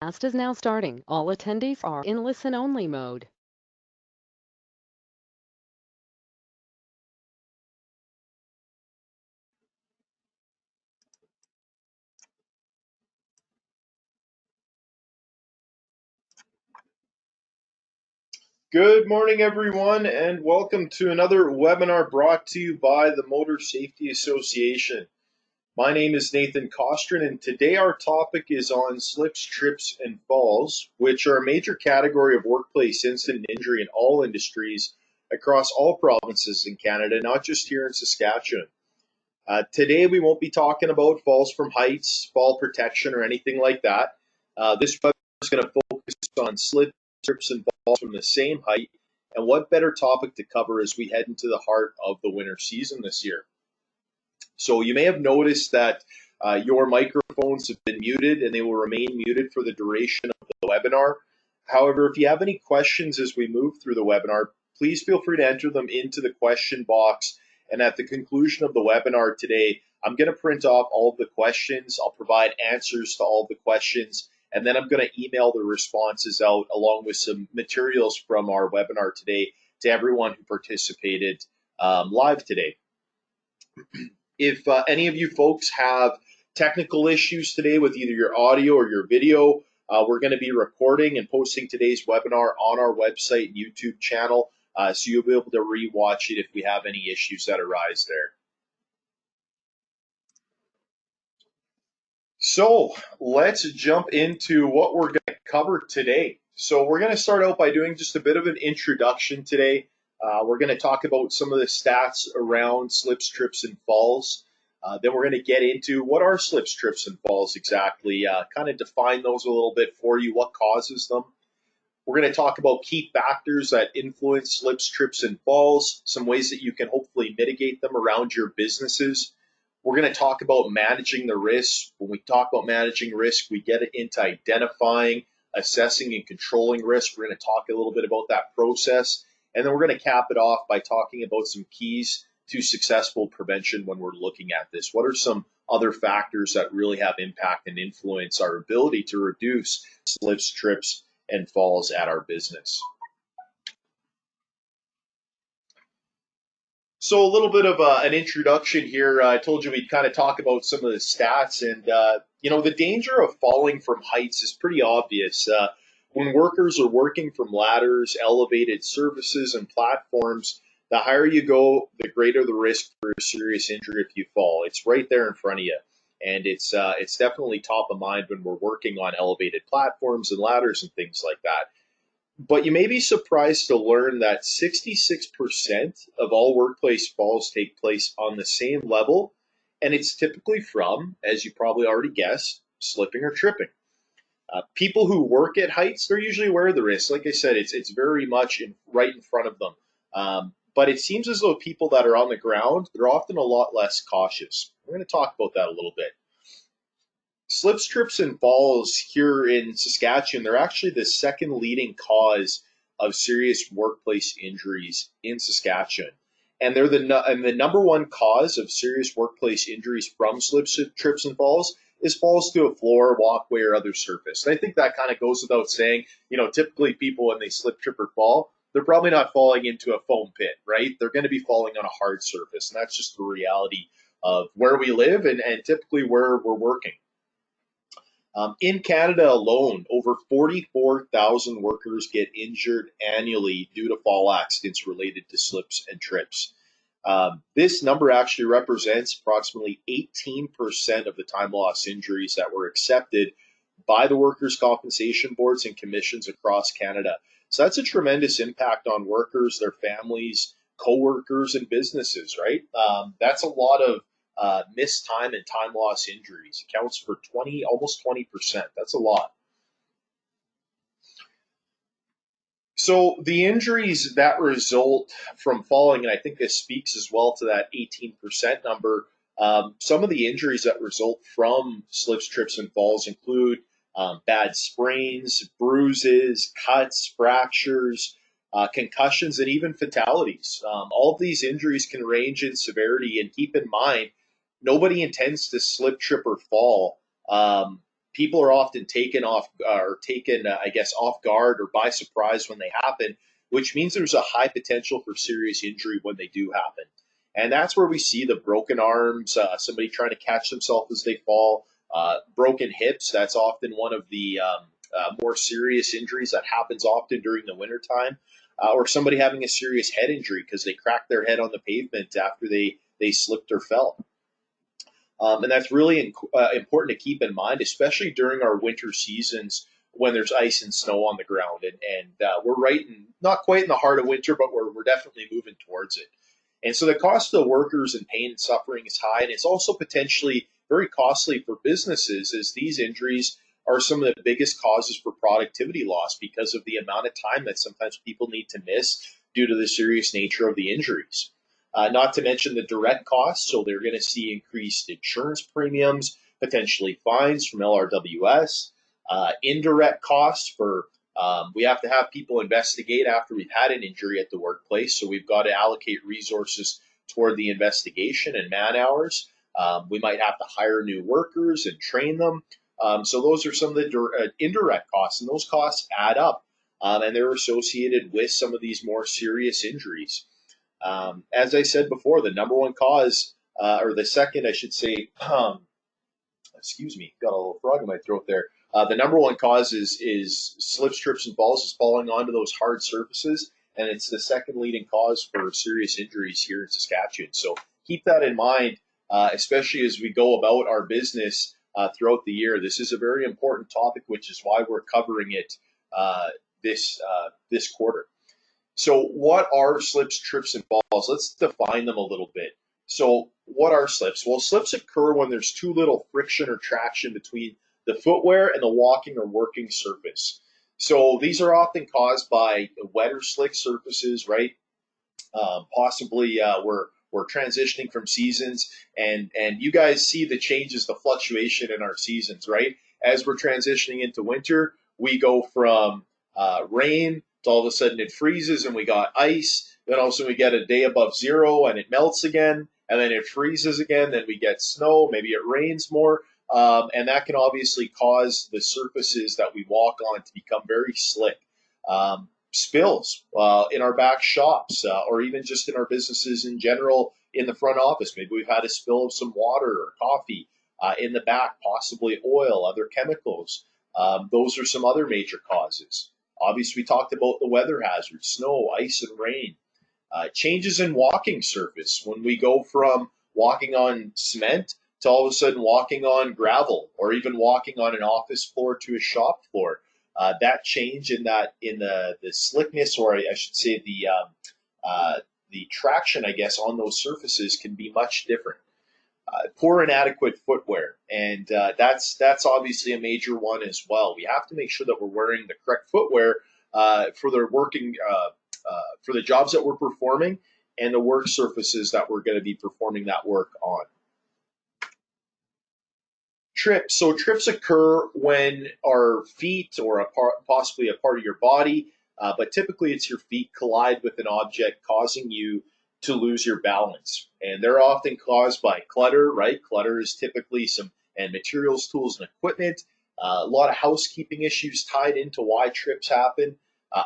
Cast is now starting. All attendees are in listen-only mode. Good morning, everyone, and welcome to another webinar brought to you by the Motor Safety Association. My name is Nathan Costrin, and today our topic is on slips, trips, and falls, which are a major category of workplace incident injury in all industries across all provinces in Canada, not just here in Saskatchewan. Today, we won't be talking about falls from heights, fall protection, or anything like that. This webinar is going to focus on slips, trips, and falls from the same height. And what better topic to cover as we head into the heart of the winter season this year? So you may have noticed that your microphones have been muted and they will remain muted for the duration of the webinar. However, if you have any questions as we move through the webinar, please feel free to enter them into the question box. And at the conclusion of the webinar today, I'm going to print off all of the questions. I'll provide answers to all of the questions, and then I'm going to email the responses out along with some materials from our webinar today to everyone who participated live today. If any of you folks have technical issues today with either your audio or your video, we're going to be recording and posting today's webinar on our website and YouTube channel, so you'll be able to rewatch it if we have any issues that arise there. So let's jump into what we're going to cover today. So we're going to start out by doing just a bit of an introduction today. We're going to talk about some of the stats around slips, trips, and falls. Then we're going to get into what are slips, trips, and falls exactly, kind of define those a little bit for you, what causes them. We're going to talk about key factors that influence slips, trips, and falls, some ways that you can hopefully mitigate them around your businesses. We're going to talk about managing the risk. When we talk about managing risk, we get into identifying, assessing, and controlling risk. We're going to talk a little bit about that process. And then we're going to cap it off by talking about some keys to successful prevention when we're looking at this. What are some other factors that really have impact and influence our ability to reduce slips, trips, and falls at our business? So a little bit of an introduction here. I told you we'd kind of talk about some of the stats, and the danger of falling from heights is pretty obvious. When workers are working from ladders, elevated surfaces, and platforms, the higher you go, the greater the risk for a serious injury if you fall. It's right there in front of you, and it's definitely top of mind when we're working on elevated platforms and ladders and things like that. But you may be surprised to learn that 66% of all workplace falls take place on the same level, and it's typically from, as you probably already guessed, slipping or tripping. People who work at heights, they're usually aware of the risk. Like I said, it's very much right in front of them. But it seems as though people that are on the ground, they're often a lot less cautious. We're going to talk about that a little bit. Slips, trips, and falls here in Saskatchewan, they're actually the second leading cause of serious workplace injuries in Saskatchewan. And they're the number one cause of serious workplace injuries from slips, trips, and falls is falls to a floor, walkway, or other surface. And I think that kind of goes without saying. Typically people, when they slip, trip, or fall, they're probably not falling into a foam pit, right? They're going to be falling on a hard surface. And that's just the reality of where we live and typically where we're working. In Canada alone, over 44,000 workers get injured annually due to fall accidents related to slips and trips. This number actually represents approximately 18% of the time loss injuries that were accepted by the workers' compensation boards and commissions across Canada. So that's a tremendous impact on workers, their families, co-workers, and businesses, right? That's a lot of missed time and time loss injuries. Accounts for almost 20%. That's a lot. So the injuries that result from falling, and I think this speaks as well to that 18% number, some of the injuries that result from slips, trips, and falls include bad sprains, bruises, cuts, fractures, concussions, and even fatalities. All of these injuries can range in severity, and keep in mind, nobody intends to slip, trip, or fall people are often taken off or taken, I guess, off guard or by surprise when they happen, which means there's a high potential for serious injury when they do happen. And that's where we see the broken arms, somebody trying to catch themselves as they fall, broken hips. That's often one of the more serious injuries that happens often during the wintertime, or somebody having a serious head injury because they cracked their head on the pavement after they slipped or fell. And that's really important to keep in mind, especially during our winter seasons when there's ice and snow on the ground. And we're not quite in the heart of winter, but we're definitely moving towards it. And so the cost of the workers and pain and suffering is high, and it's also potentially very costly for businesses, as these injuries are some of the biggest causes for productivity loss because of the amount of time that sometimes people need to miss due to the serious nature of the injuries. Not to mention the direct costs, so they're going to see increased insurance premiums, potentially fines from LRWS, indirect costs for we have to have people investigate after we've had an injury at the workplace, so we've got to allocate resources toward the investigation and man hours. We might have to hire new workers and train them. So those are some of the indirect costs, and those costs add up, and they're associated with some of these more serious injuries. As I said before, the number one cause, or the second, I should say, excuse me, got a little frog in my throat there. The number one cause is slips, trips, and falls, is falling onto those hard surfaces, and it's the second leading cause for serious injuries here in Saskatchewan. So keep that in mind, especially as we go about our business throughout the year. This is a very important topic, which is why we're covering it this quarter. So what are slips, trips, and falls? Let's define them a little bit. So what are slips? Well, slips occur when there's too little friction or traction between the footwear and the walking or working surface. So these are often caused by wet or slick surfaces, right? Possibly we're transitioning from seasons, and you guys see the changes, the fluctuation in our seasons, right? As we're transitioning into winter, we go from rain to all of a sudden it freezes and we got ice. Then all of a sudden we get a day above zero and it melts again, and then it freezes again. Then we get snow. Maybe it rains more. And that can obviously cause the surfaces that we walk on to become very slick. Spills in our back shops, or even just in our businesses in general in the front office. Maybe we've had a spill of some water or coffee in the back, possibly oil, other chemicals. Those are some other major causes. Obviously, we talked about the weather hazards, snow, ice, and rain. Changes in walking surface, when we go from walking on cement to all of a sudden walking on gravel, or even walking on an office floor to a shop floor. That change in the slickness, or I should say the traction, I guess, on those surfaces can be much different. Poor inadequate footwear, and that's obviously a major one as well. We have to make sure that we're wearing the correct footwear for the working for the jobs that we're performing and the work surfaces that we're going to be performing that work on. Trips. So trips occur when our feet, or possibly a part of your body, but typically it's your feet, collide with an object, causing you to lose your balance. And they're often caused by clutter, right? Clutter is typically and materials, tools, and equipment. A lot of housekeeping issues tied into why trips happen.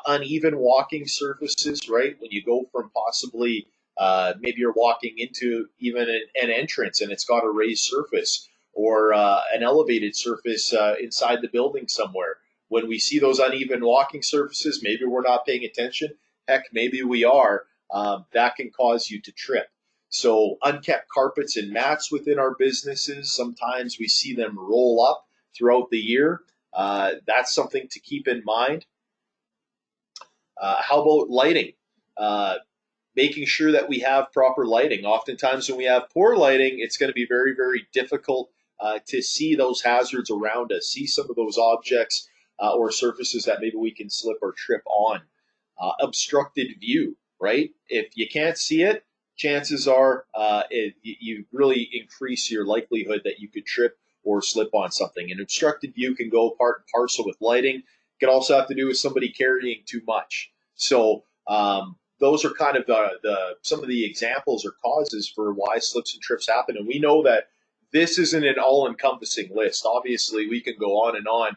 Uneven walking surfaces, right? When you go from possibly maybe you're walking into even an entrance and it's got a raised surface, or an elevated surface inside the building somewhere. When we see those uneven walking surfaces, maybe we're not paying attention. Heck, maybe we are. That can cause you to trip. So unkept carpets and mats within our businesses, sometimes we see them roll up throughout the year. That's something to keep in mind. How about lighting? Making sure that we have proper lighting. Oftentimes when we have poor lighting, it's going to be very, very difficult to see those hazards around us, see some of those objects or surfaces that maybe we can slip or trip on. Obstructed view, right? If you can't see it, chances are you really increase your likelihood that you could trip or slip on something. And obstructed view can go part and parcel with lighting. It can also have to do with somebody carrying too much. So those are kind of some of the examples or causes for why slips and trips happen. And we know that this isn't an all-encompassing list. Obviously, we can go on and on.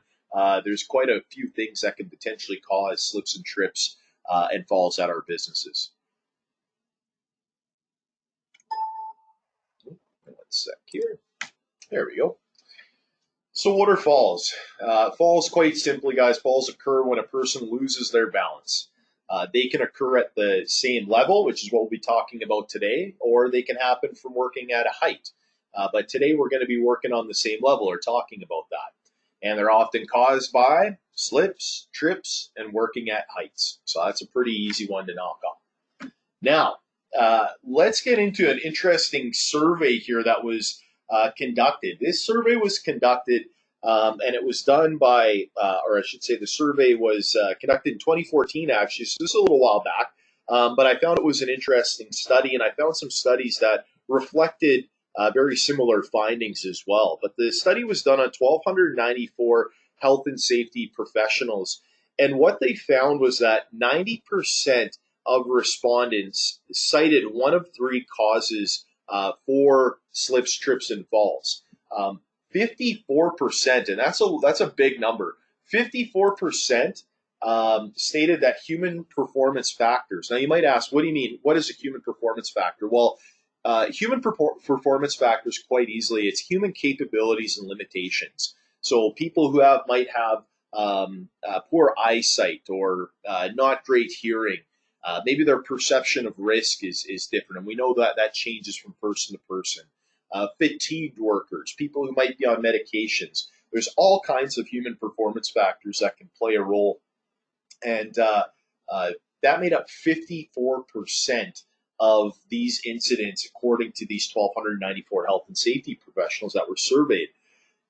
There's quite a few things that can potentially cause slips and trips and falls at our businesses. One sec here. There we go. So what are falls? Falls, quite simply, guys, falls occur when a person loses their balance. They can occur at the same level, which is what we'll be talking about today, or they can happen from working at a height. But today we're going to be working on the same level or talking about that. And they're often caused by slips, trips, and working at heights. So that's a pretty easy one to knock off. Now, let's get into an interesting survey here that was conducted. This survey was conducted, and it was done by, or I should say, the survey was conducted in 2014, actually, so this is a little while back. But I found it was an interesting study, and I found some studies that reflected very similar findings as well. But the study was done on 1,294 health and safety professionals, and what they found was that 90% of respondents cited one of three causes for slips, trips, and falls. 54%, and that's a big number. 54% stated that human performance factors. Now you might ask, what do you mean? What is a human performance factor? Well, human performance factors, quite easily, it's human capabilities and limitations. So people who might have poor eyesight or not great hearing. Maybe their perception of risk is different, and we know that changes from person to person. Fatigued workers, people who might be on medications. There's all kinds of human performance factors that can play a role, and that made up 54% of these incidents, according to these 1,294 health and safety professionals that were surveyed.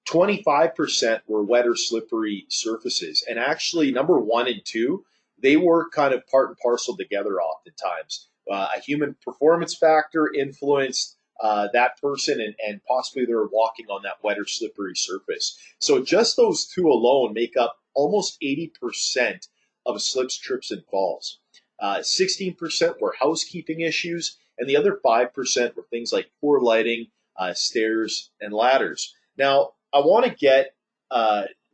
25% were wet or slippery surfaces, and actually number one and two, they work kind of part and parcel together oftentimes. A human performance factor influenced that person, and possibly they're walking on that wet or slippery surface. So just those two alone make up almost 80% of slips, trips, and falls. 16% were housekeeping issues, and the other 5% were things like poor lighting, stairs, and ladders. Now, I want to get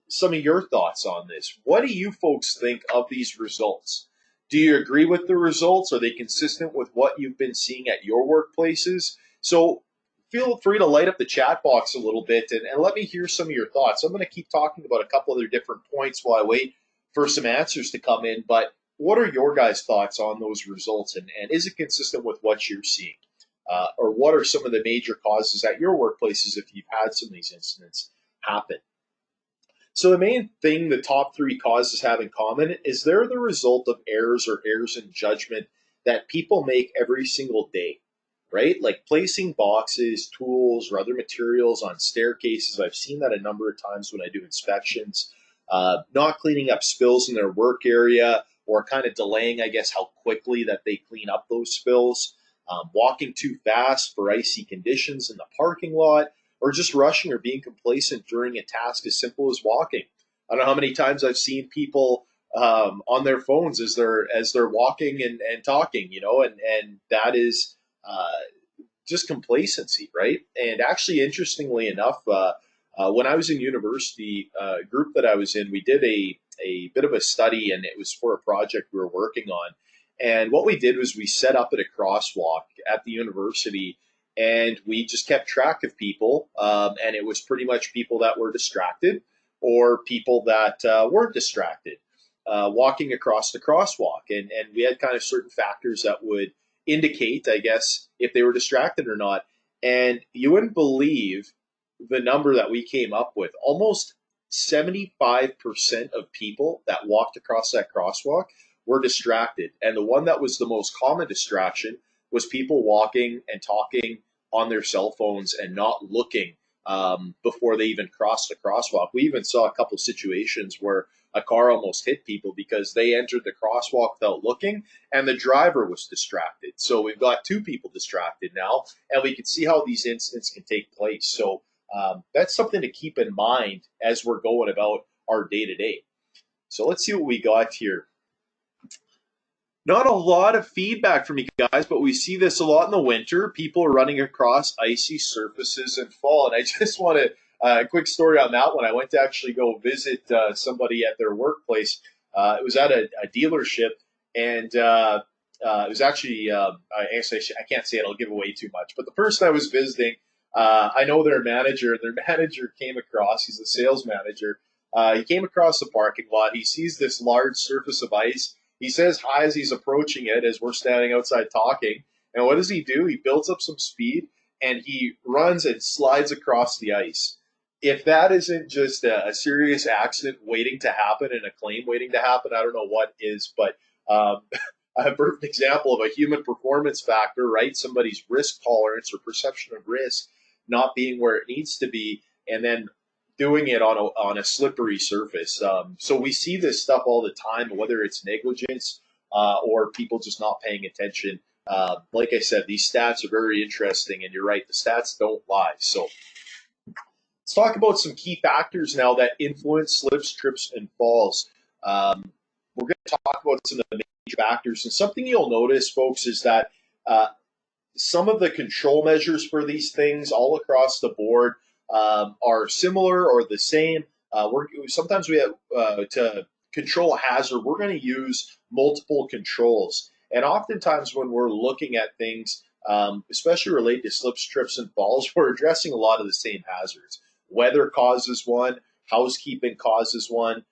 some of your thoughts on this. What do you folks think of these results? Do you agree with the results? Are they consistent with what you've been seeing at your workplaces? So feel free to light up the chat box a little bit and let me hear some of your thoughts. I'm going to keep talking about a couple other different points while I wait for some answers to come in, but what are your guys' thoughts on those results, and is it consistent with what you're seeing? Or what are some of the major causes at your workplaces if you've had some of these incidents happen? So the main thing the top three causes have in common is they're the result of errors in judgment that people make every single day, right? Like placing boxes, tools, or other materials on staircases. I've seen that a number of times when I do inspections. Not cleaning up spills in their work area, or kind of delaying, I guess, how quickly that they clean up those spills. Walking too fast for icy conditions in the parking lot, or just rushing or being complacent during a task as simple as walking. I don't know how many times I've seen people on their phones as they're walking and talking, and that is just complacency, right? And actually, interestingly enough, when I was in university, group that I was in, we did a bit of a study, and it was for a project we were working on. And what we did was we set up at a crosswalk at the university, and we just kept track of people. And it was pretty much people that were distracted or people that weren't distracted walking across the crosswalk. And we had kind of certain factors that would indicate, I guess, if they were distracted or not. And you wouldn't believe the number that we came up with. Almost 75% of people that walked across that crosswalk were distracted. And the one that was the most common distraction was people walking and talking on their cell phones and not looking before they even crossed the crosswalk. We even saw a couple situations where a car almost hit people because they entered the crosswalk without looking, and the driver was distracted. So we've got two people distracted now, and we can see how these incidents can take place. So that's something to keep in mind as we're going about our day-to-day. So let's see what we got here. Not a lot of feedback from you guys, but we see this a lot in the winter. People are running across icy surfaces in fall. And I just want to, a quick story on that one. I went to actually go visit somebody at their workplace. It was at a dealership, and it was actually, I guess I can't say it, I'll give away too much. But the person I was visiting, I know their manager, and their manager came across, he's the sales manager. He came across the parking lot. He sees this large surface of ice. He says hi as he's approaching it as we're standing outside talking. And what does he do? He builds up some speed and he runs and slides across the ice. If that isn't just a serious accident waiting to happen and a claim waiting to happen, I don't know what is. But a perfect example of a human performance factor, right? Somebody's risk tolerance or perception of risk not being where it needs to be, and then doing it on a slippery surface. So we see this stuff all the time, whether it's negligence or people just not paying attention. Like I said, these stats are very interesting, and you're right, the stats don't lie. So let's talk about some key factors now that influence slips, trips, and falls. We're going to talk about some of the major factors, and something you'll notice, folks, is that some of the control measures for these things all across the board are similar or the same. Sometimes we have to control a hazard, we're going to use multiple controls. And oftentimes when we're looking at things, especially related to slips, trips, and falls, we're addressing a lot of the same hazards. Weather causes one, housekeeping causes one.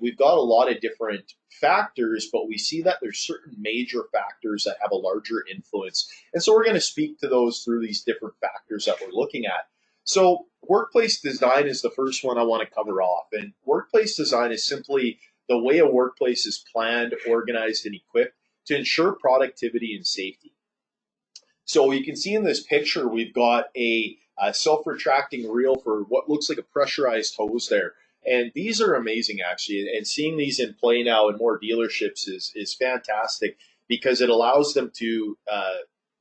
We've got a lot of different factors, but we see that there's certain major factors that have a larger influence. And so we're going to speak to those through these different factors that we're looking at. So workplace design is the first one I want to cover off. And workplace design is simply the way a workplace is planned, organized, and equipped to ensure productivity and safety. So you can see in this picture, we've got a self-retracting reel for what looks like a pressurized hose there. And these are amazing, actually. And seeing these in play now in more dealerships is fantastic because it allows them to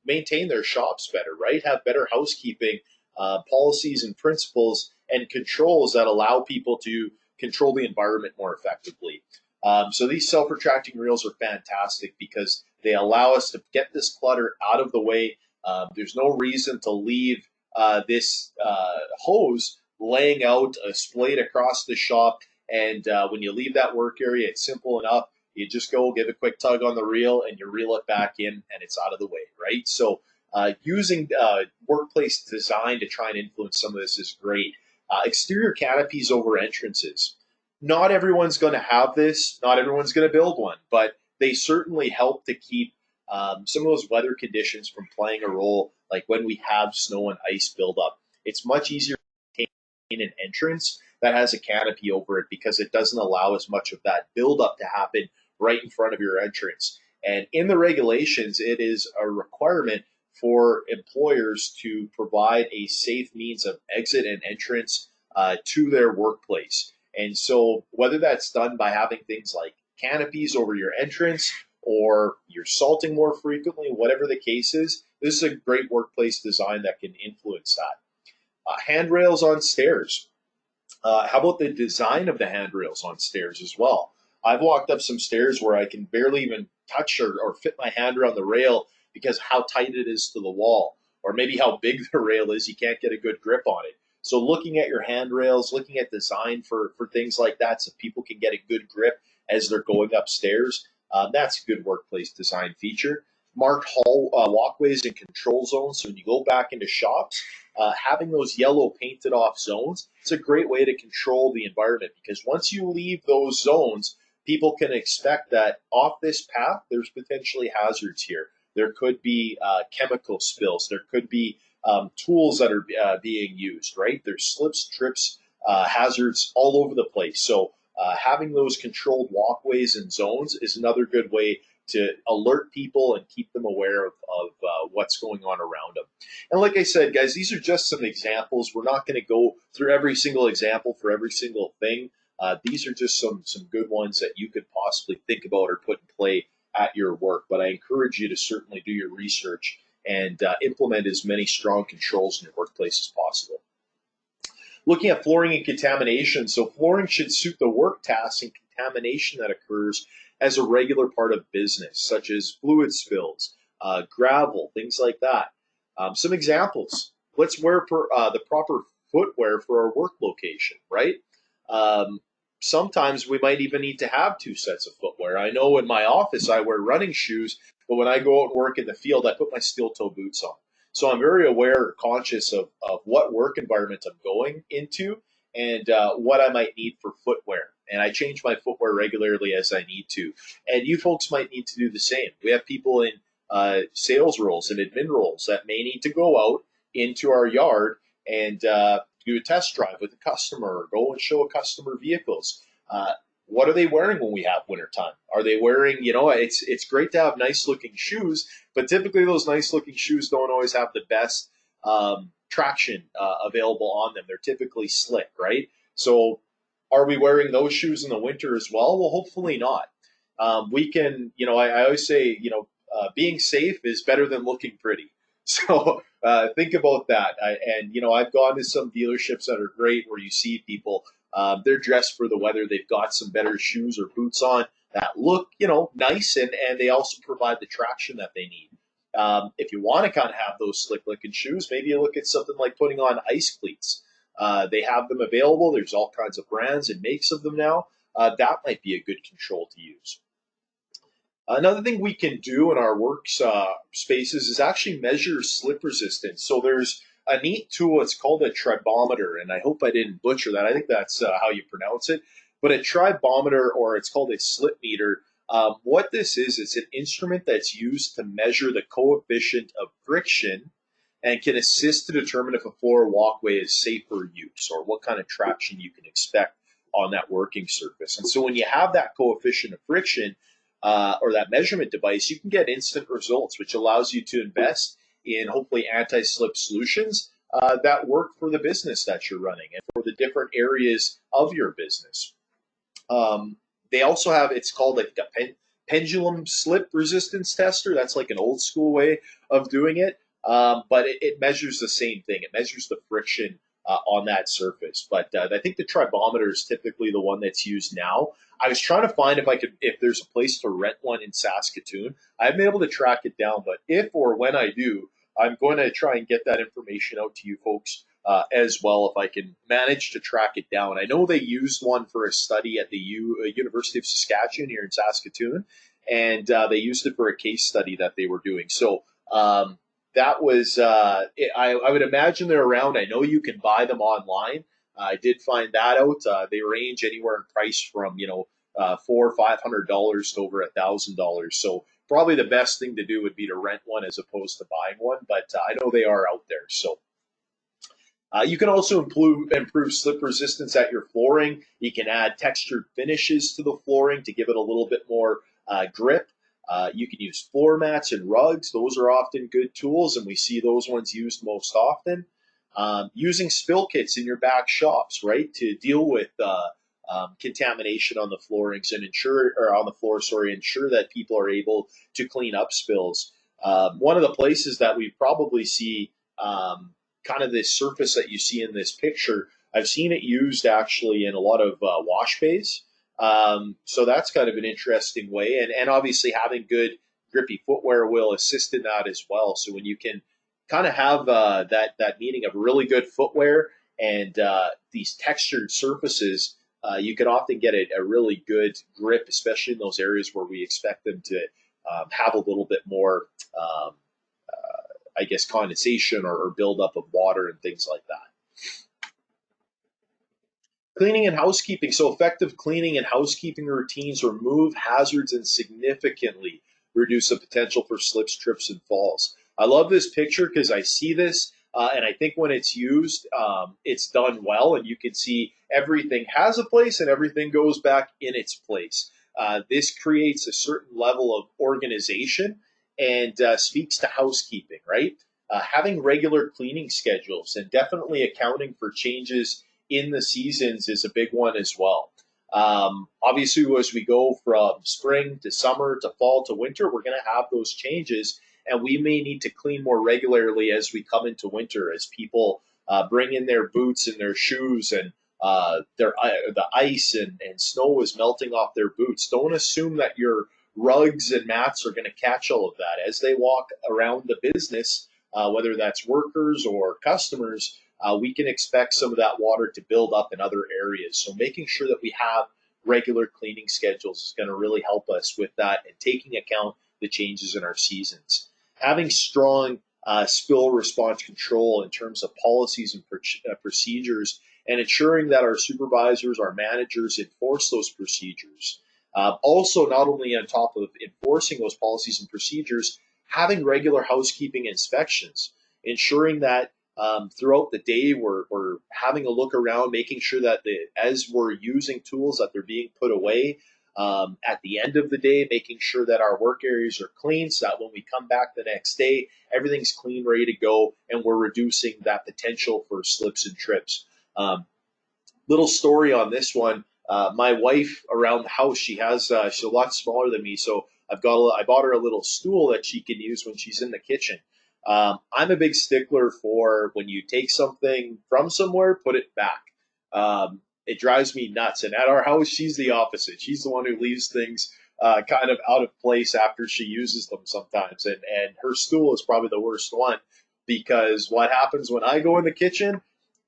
maintain their shops better, right? Have better housekeeping policies and principles and controls that allow people to control the environment more effectively. So these self-retracting reels are fantastic because they allow us to get this clutter out of the way. There's no reason to leave this hose laying out splayed across the shop. And when you leave that work area, it's simple enough. You just go give a quick tug on the reel and you reel it back in and it's out of the way, right? So using workplace design to try and influence some of this is great. Exterior canopies over entrances. Not everyone's going to have this. Not everyone's going to build one, but they certainly help to keep some of those weather conditions from playing a role, like when we have snow and ice buildup. It's much easier to maintain an entrance that has a canopy over it because it doesn't allow as much of that buildup to happen right in front of your entrance. And in the regulations, it is a requirement for employers to provide a safe means of exit and entrance to their workplace. And so whether that's done by having things like canopies over your entrance or you're salting more frequently, whatever the case is, this is a great workplace design that can influence that. Handrails on stairs. How about the design of the handrails on stairs as well? I've walked up some stairs where I can barely even touch or fit my hand around the rail because how tight it is to the wall, or maybe how big the rail is, you can't get a good grip on it. So looking at your handrails, looking at design for things like that so people can get a good grip as they're going upstairs, that's a good workplace design feature. Marked hall walkways and control zones. So when you go back into shops, having those yellow painted off zones, it's a great way to control the environment because once you leave those zones, people can expect that off this path, there's potentially hazards here. There could be chemical spills. There could be tools that are being used, right? There's slips, trips, hazards all over the place. So having those controlled walkways and zones is another good way to alert people and keep them aware of what's going on around them. And like I said, guys, these are just some examples. We're not going to go through every single example for every single thing. These are just some good ones that you could possibly think about or put in play at your work. But I encourage you to certainly do your research and implement as many strong controls in your workplace as possible. Looking at flooring and contamination. So flooring should suit the work tasks and contamination that occurs as a regular part of business, such as fluid spills, gravel, things like that. Some examples. Let's wear the proper footwear for our work location, right? Um, Sometimes we might even need to have two sets of footwear. I know in my office I wear running shoes, but when I go out and work in the field, I put my steel toe boots on. So I'm very aware, conscious of what work environment I'm going into and what I might need for footwear. And I change my footwear regularly as I need to. And you folks might need to do the same. We have people in sales roles and admin roles that may need to go out into our yard and do a test drive with a customer or go and show a customer vehicles. What are they wearing when we have wintertime? Are they wearing, it's great to have nice looking shoes, but typically those nice looking shoes don't always have the best traction available on them. They're typically slick, right? So are we wearing those shoes in the winter as well? Well, hopefully not. We can, I always say, being safe is better than looking pretty. So think about that. I've gone to some dealerships that are great where you see people, they're dressed for the weather. They've got some better shoes or boots on that look, nice, and they also provide the traction that they need. If you want to kind of have those slick looking shoes, maybe you look at something like putting on ice cleats. They have them available. There's all kinds of brands and makes of them now. That might be a good control to use. Another thing we can do in our work spaces is actually measure slip resistance. So there's a neat tool. It's called a tribometer, and I hope I didn't butcher that. I think that's how you pronounce it. But a tribometer, or it's called a slip meter. What this is, it's an instrument that's used to measure the coefficient of friction and can assist to determine if a floor or walkway is safe for use or what kind of traction you can expect on that working surface. And so when you have that coefficient of friction, or that measurement device, you can get instant results, which allows you to invest in hopefully anti-slip solutions that work for the business that you're running and for the different areas of your business. They also have, it's called like a pendulum slip resistance tester. That's like an old school way of doing it, but it measures the same thing. It measures the friction on that surface. But I think the tribometer is typically the one that's used now. I was trying to find if there's a place to rent one in Saskatoon. I haven't been able to track it down, but if or when I do, I'm going to try and get that information out to you folks as well if I can manage to track it down. I know they used one for a study at the University of Saskatchewan here in Saskatoon, and they used it for a case study that they were doing. So that was, I would imagine they're around. I know you can buy them online. I did find that out. They range anywhere in price from $400 or $500 to over $1,000. So probably the best thing to do would be to rent one as opposed to buying one. But I know they are out there. So you can also improve slip resistance at your flooring. You can add textured finishes to the flooring to give it a little bit more grip. You can use floor mats and rugs. Those are often good tools, and we see those ones used most often. Using spill kits in your back shops, right, to deal with contamination on the floorings and ensure that people are able to clean up spills. One of the places that we probably see kind of this surface that you see in this picture, I've seen it used actually in a lot of wash bays. So that's kind of an interesting way. And obviously having good grippy footwear will assist in that as well. So when you can kind of have that meaning of really good footwear and these textured surfaces, you can often get a really good grip, especially in those areas where we expect them to have a little bit more, condensation or buildup of water and things like that. Cleaning and housekeeping. So effective cleaning and housekeeping routines remove hazards and significantly reduce the potential for slips, trips, and falls. I love this picture because I see this, and I think when it's used, it's done well, and you can see everything has a place and everything goes back in its place. This creates a certain level of organization and speaks to housekeeping, right? Having regular cleaning schedules and definitely accounting for changes in the seasons is a big one as well. Obviously, as we go from spring to summer to fall to winter, we're going to have those changes, and we may need to clean more regularly as we come into winter, as people bring in their boots and their shoes and the ice and snow is melting off their boots. Don't assume that your rugs and mats are going to catch all of that as they walk around the business, whether that's workers or customers. We can expect some of that water to build up in other areas. So making sure that we have regular cleaning schedules is going to really help us with that and taking account the changes in our seasons. Having strong spill response control in terms of policies and procedures, and ensuring that our supervisors, our managers enforce those procedures. Also, not only on top of enforcing those policies and procedures, having regular housekeeping inspections, ensuring that throughout the day we're having a look around, making sure that as we're using tools that they're being put away. At the end of the day, making sure that our work areas are clean so that when we come back the next day, everything's clean, ready to go, and we're reducing that potential for slips and trips. Um, Little story on this one. My wife around the house, she's a lot smaller than me, so I bought her a little stool that she can use when she's in the kitchen. I'm a big stickler for when you take something from somewhere, put it back. It drives me nuts. And at our house, she's the opposite. She's the one who leaves things kind of out of place after she uses them sometimes. And her stool is probably the worst one because what happens when I go in the kitchen,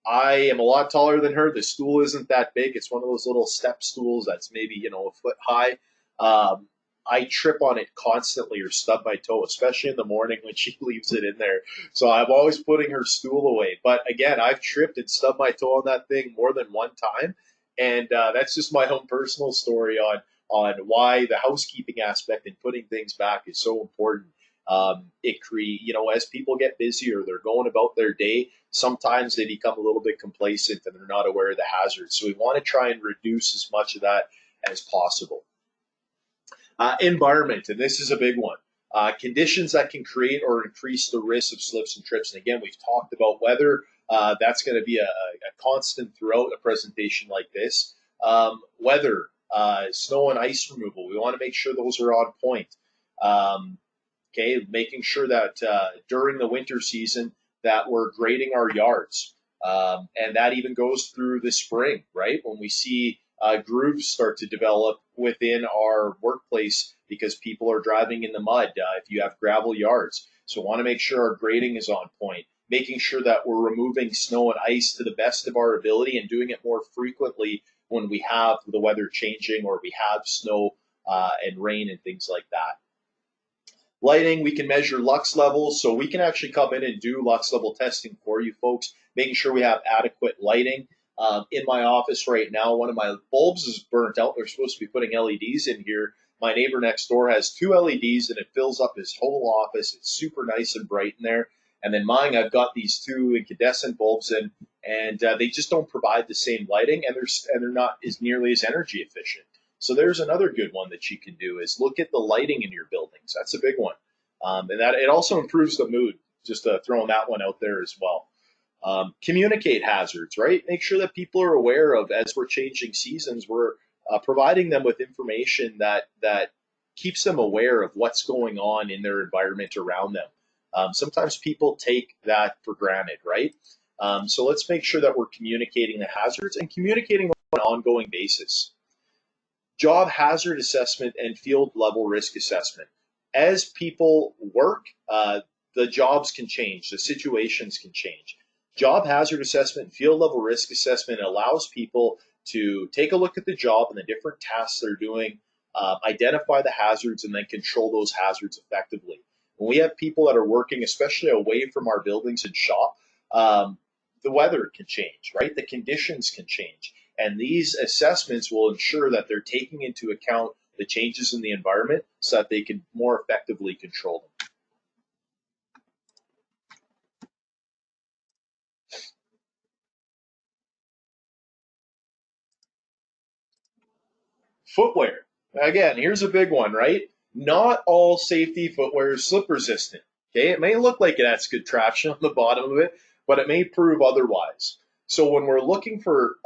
I am a lot taller than her. The stool isn't that big. It's one of those little step stools that's maybe, a foot high. Um, I trip on it constantly or stub my toe, especially in the morning when she leaves it in there. So I'm always putting her stool away. But again, I've tripped and stubbed my toe on that thing more than one time. And that's just my own personal story on why the housekeeping aspect and putting things back is so important. As people get busier, they're going about their day. Sometimes they become a little bit complacent and they're not aware of the hazards. So we want to try and reduce as much of that as possible. Environment, and this is a big one. Conditions that can create or increase the risk of slips and trips. And again, we've talked about weather. That's going to be a constant throughout a presentation like this. Weather, snow and ice removal. We want to make sure those are on point. Okay, making sure that during the winter season that we're grading our yards. And that even goes through the spring, right? When we see grooves start to develop within our workplace because people are driving in the mud if you have gravel yards. So we want to make sure our grading is on point, making sure that we're removing snow and ice to the best of our ability and doing it more frequently when we have the weather changing or we have snow and rain and things like that. Lighting, we can measure lux levels, so we can actually come in and do lux level testing for you folks, making sure we have adequate lighting. In my office right now, one of my bulbs is burnt out. They're supposed to be putting LEDs in here. My neighbor next door has two LEDs and it fills up his whole office. It's super nice and bright in there. And then mine, I've got these two incandescent bulbs in, and they just don't provide the same lighting, and they're not as nearly as energy efficient. So there's another good one that you can do is look at the lighting in your buildings. That's a big one. And that it also improves the mood, just throwing that one out there as well. Communicate hazards, right? Make sure that people are aware of as we're changing seasons, we're providing them with information that keeps them aware of what's going on in their environment around them. Sometimes people take that for granted, right? So let's make sure that we're communicating the hazards and communicating on an ongoing basis. Job hazard assessment and field level risk assessment. As people work, the jobs can change, the situations can change. Job hazard assessment and field level risk assessment allows people to take a look at the job and the different tasks they're doing, identify the hazards, and then control those hazards effectively. When we have people that are working, especially away from our buildings and shop, the weather can change, right? The conditions can change. And these assessments will ensure that they're taking into account the changes in the environment so that they can more effectively control them. Footwear. Again, here's a big one, right? Not all safety footwear is slip resistant. Okay, it may look like it has good traction on the bottom of it, but it may prove otherwise. So when we're looking for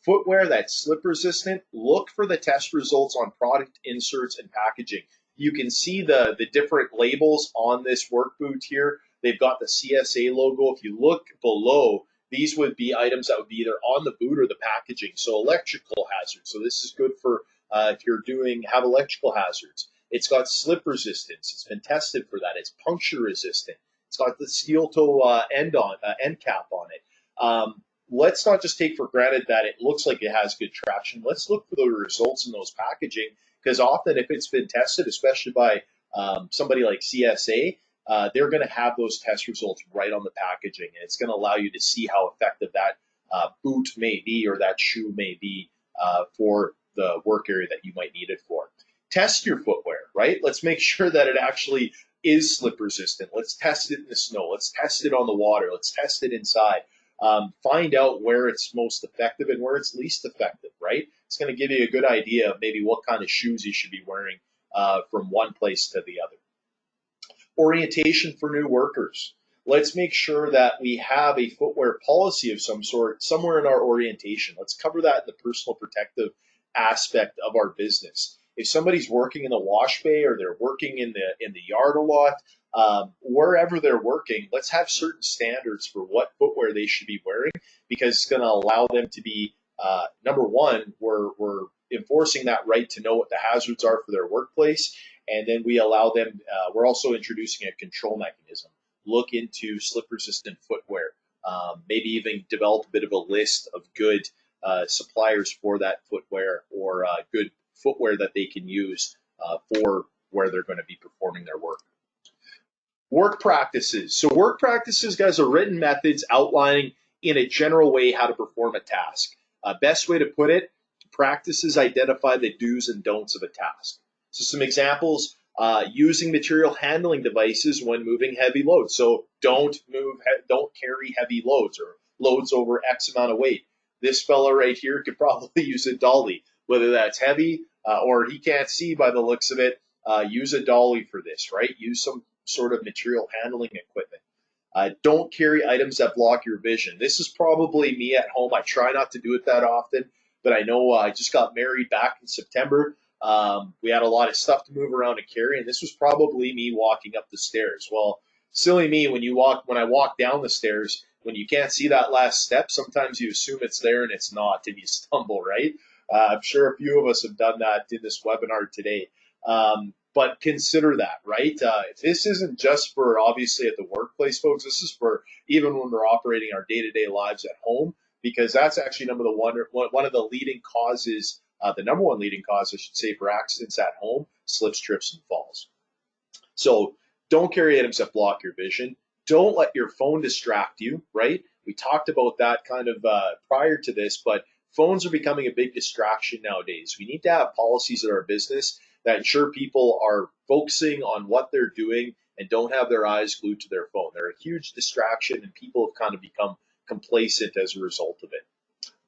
footwear that's slip resistant, look for the test results on product inserts and packaging. You can see the different labels on this work boot here. They've got the CSA logo. If you look below, These would be items that would be either on the boot or the packaging. So electrical hazards. So this is good for if you're have electrical hazards. It's got slip resistance. It's been tested for that. It's puncture resistant. It's got the steel toe end cap on it. Let's not just take for granted that it looks like it has good traction. Let's look for the results in those packaging, because often if it's been tested, especially by somebody like CSA, they're going to have those test results right on the packaging, and it's going to allow you to see how effective that boot may be or that shoe may be for the work area that you might need it for. Test your footwear, right? Let's make sure that it actually is slip resistant. Let's test it in the snow. Let's test it on the water. Let's test it inside. Find out where it's most effective and where it's least effective, right? It's going to give you a good idea of maybe what kind of shoes you should be wearing from one place to the other. Orientation for new workers. Let's make sure that we have a footwear policy of some sort somewhere in our orientation. Let's cover that in the personal protective aspect of our business. If somebody's working in the wash bay or they're working in the yard a lot, wherever they're working, let's have certain standards for what footwear they should be wearing, because it's going to allow them to be, number one, we're enforcing that right to know what the hazards are for their workplace, and then we allow them, we're also introducing a control mechanism. Look into slip-resistant footwear, maybe even develop a bit of a list of good suppliers for that footwear, or good footwear that they can use for where they're going to be performing their work. Work practices. So work practices, guys, are written methods outlining in a general way how to perform a task. Best way to put it, practices identify the do's and don'ts of a task. So some examples, using material handling devices when moving heavy loads. So don't carry heavy loads or loads over X amount of weight. This fella right here could probably use a dolly, whether that's heavy or he can't see by the looks of it. Use a dolly for this, right? Use some sort of material handling equipment. Don't carry items that block your vision. This is probably me at home. I try not to do it that often, but I know I just got married back in September. We had a lot of stuff to move around and carry, and this was probably me walking up the stairs. Well, silly me, when I walk down the stairs, when you can't see that last step, sometimes you assume it's there and it's not, and you stumble, right? I'm sure a few of us have done that in this webinar today. But consider that, right? This isn't just for obviously at the workplace, folks. This is for even when we're operating our day-to-day lives at home, because that's actually one of the leading causes, the number one leading cause, I should say, for accidents at home: slips, trips, and falls. So don't carry items that block your vision. Don't let your phone distract you, right? We talked about that kind of prior to this, but phones are becoming a big distraction nowadays. We need to have policies in our business that ensure people are focusing on what they're doing and don't have their eyes glued to their phone. They're a huge distraction, and people have kind of become complacent as a result of it.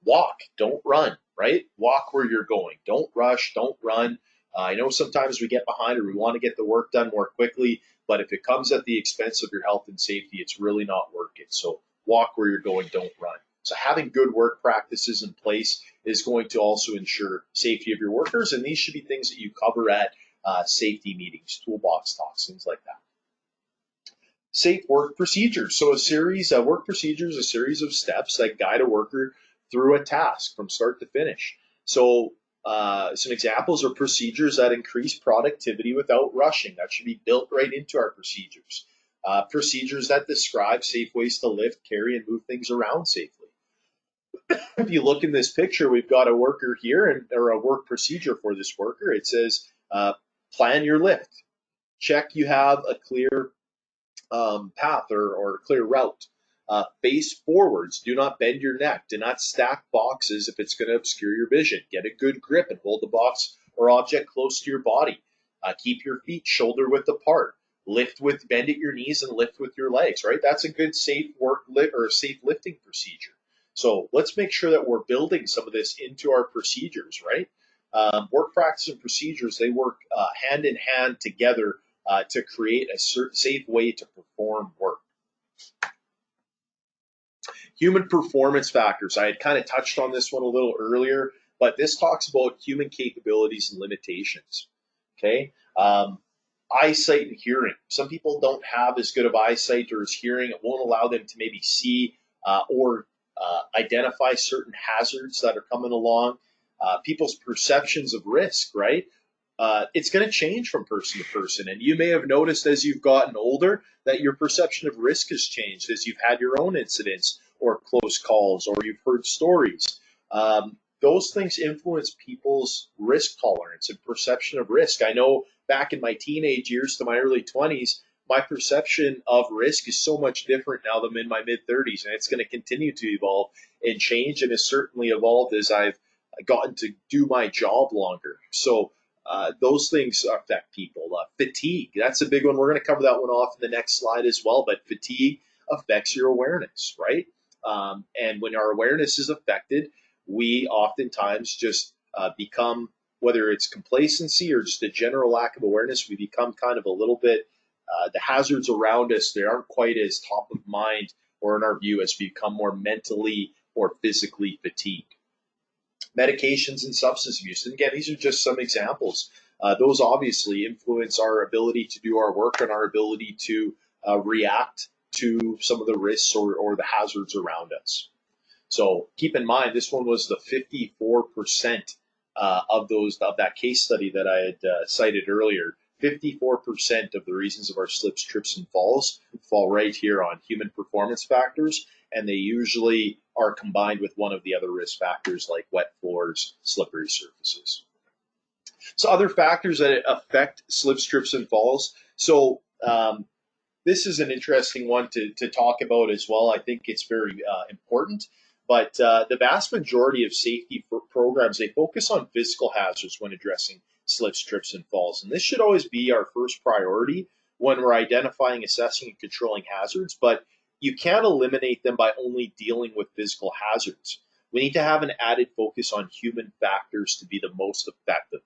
Walk, don't run, right? Walk where you're going. Don't rush, don't run. I know sometimes we get behind or we want to get the work done more quickly, but if it comes at the expense of your health and safety, it's really not worth it. So walk where you're going, don't run. So having good work practices in place is going to also ensure safety of your workers, and these should be things that you cover at safety meetings, toolbox talks, things like that. Safe work procedures. So work procedures, a series of steps that guide a worker through a task from start to finish. So some examples are procedures that increase productivity without rushing. That should be built right into our procedures. Procedures that describe safe ways to lift, carry, and move things around safely. If you look in this picture, we've got a worker here, or a work procedure for this worker. It says, plan your lift. Check you have a clear path or clear route. Face forwards. Do not bend your neck. Do not stack boxes if it's going to obscure your vision. Get a good grip and hold the box or object close to your body. Keep your feet shoulder width apart. Bend at your knees and lift with your legs, right? That's a good safe safe lifting procedure. So let's make sure that we're building some of this into our procedures, right? Work practice and procedures, they work hand in hand together to create a safe way to perform work. Human performance factors. I had kind of touched on this one a little earlier, but this talks about human capabilities and limitations. Okay. Eyesight and hearing. Some people don't have as good of eyesight or as hearing. It won't allow them to maybe see or identify certain hazards that are coming along, people's perceptions of risk, right? It's going to change from person to person. And you may have noticed as you've gotten older that your perception of risk has changed as you've had your own incidents or close calls or you've heard stories. Those things influence people's risk tolerance and perception of risk. I know back in my teenage years to my early 20s, my perception of risk is so much different now than in my mid 30s, and it's going to continue to evolve and change, and has certainly evolved as I've gotten to do my job longer. So those things affect people. Fatigue, that's a big one. We're going to cover that one off in the next slide as well, but fatigue affects your awareness, right? And when our awareness is affected, we oftentimes just become, whether it's complacency or just a general lack of awareness, we become kind of a little bit, the hazards around us, they aren't quite as top of mind or in our view as we become more mentally or physically fatigued. Medications and substance abuse. And again, these are just some examples. Those obviously influence our ability to do our work and our ability to react to some of the risks or the hazards around us. So keep in mind, this one was the 54% of that case study that I had cited earlier. 54% of the reasons of our slips, trips, and falls fall right here on human performance factors, and they usually are combined with one of the other risk factors like wet floors, slippery surfaces. So other factors that affect slips, trips, and falls. So this is an interesting one to talk about as well. I think it's very important. But the vast majority of safety programs, they focus on physical hazards when addressing slips, trips, and falls. And this should always be our first priority when we're identifying, assessing, and controlling hazards. But you can't eliminate them by only dealing with physical hazards. We need to have an added focus on human factors to be the most effective.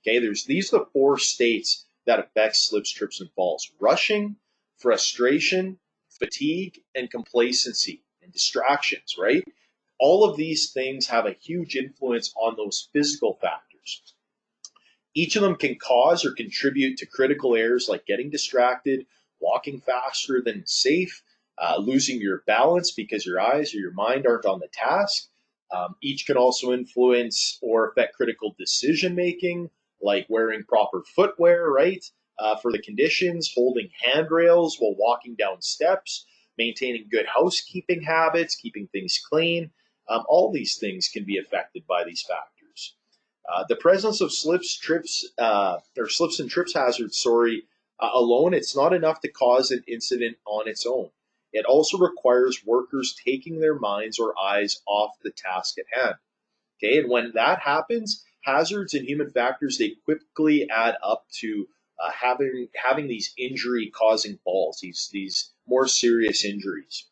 Okay, these are the 4 states that affect slips, trips, and falls: rushing, frustration, fatigue, and complacency, and distractions, right? All of these things have a huge influence on those physical factors. Each of them can cause or contribute to critical errors like getting distracted, walking faster than safe, losing your balance because your eyes or your mind aren't on the task. Each can also influence or affect critical decision making, like wearing proper footwear, right? For the conditions, holding handrails while walking down steps, maintaining good housekeeping habits, keeping things clean. All these things can be affected by these factors. The presence of slips, and trips hazards, alone, it's not enough to cause an incident on its own. It also requires workers taking their minds or eyes off the task at hand. Okay, and when that happens, hazards and human factors, they quickly add up to having these injury-causing falls, these more serious injuries.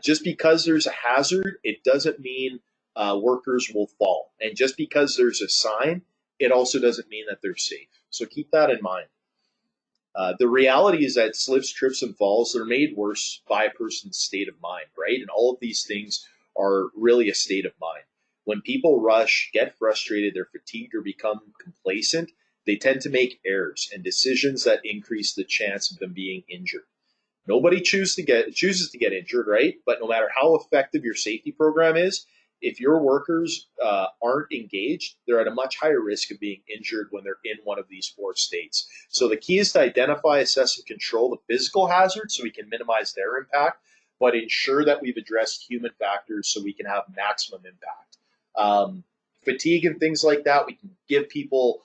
Just because there's a hazard, it doesn't mean workers will fall. And just because there's a sign, it also doesn't mean that they're safe. So keep that in mind. The reality is that slips, trips, and falls, they're made worse by a person's state of mind, right? And all of these things are really a state of mind. When people rush, get frustrated, they're fatigued, or become complacent, they tend to make errors and decisions that increase the chance of them being injured. Nobody chooses to get injured, right? But no matter how effective your safety program is, if your workers aren't engaged, they're at a much higher risk of being injured when they're in one of these 4 states. So the key is to identify, assess, and control the physical hazards so we can minimize their impact, but ensure that we've addressed human factors so we can have maximum impact. Fatigue and things like that, we can give people,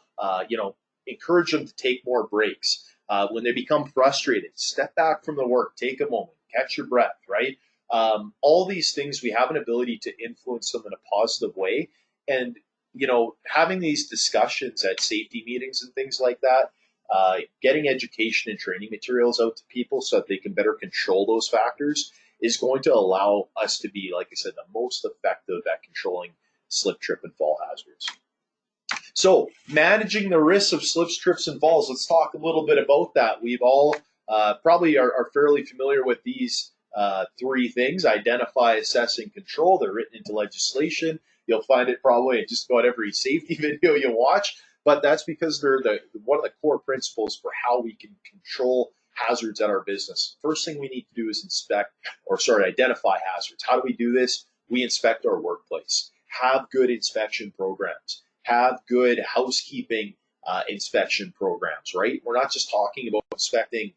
encourage them to take more breaks. When they become frustrated, step back from the work, take a moment, catch your breath, right? All these things, we have an ability to influence them in a positive way. And, having these discussions at safety meetings and things like that, getting education and training materials out to people so that they can better control those factors is going to allow us to be, like I said, the most effective at controlling slip, trip, and fall hazards. So managing the risks of slips, trips, and falls, let's talk a little bit about that. We've all probably are fairly familiar with these 3 things: identify, assess, and control. They're written into legislation. You'll find it probably in just about every safety video you watch, but that's because they're one of the core principles for how we can control hazards at our business. First thing we need to do is identify hazards. How do we do this? we inspect our workplace. Have good inspection programs. Have good housekeeping inspection programs, right? We're not just talking about inspecting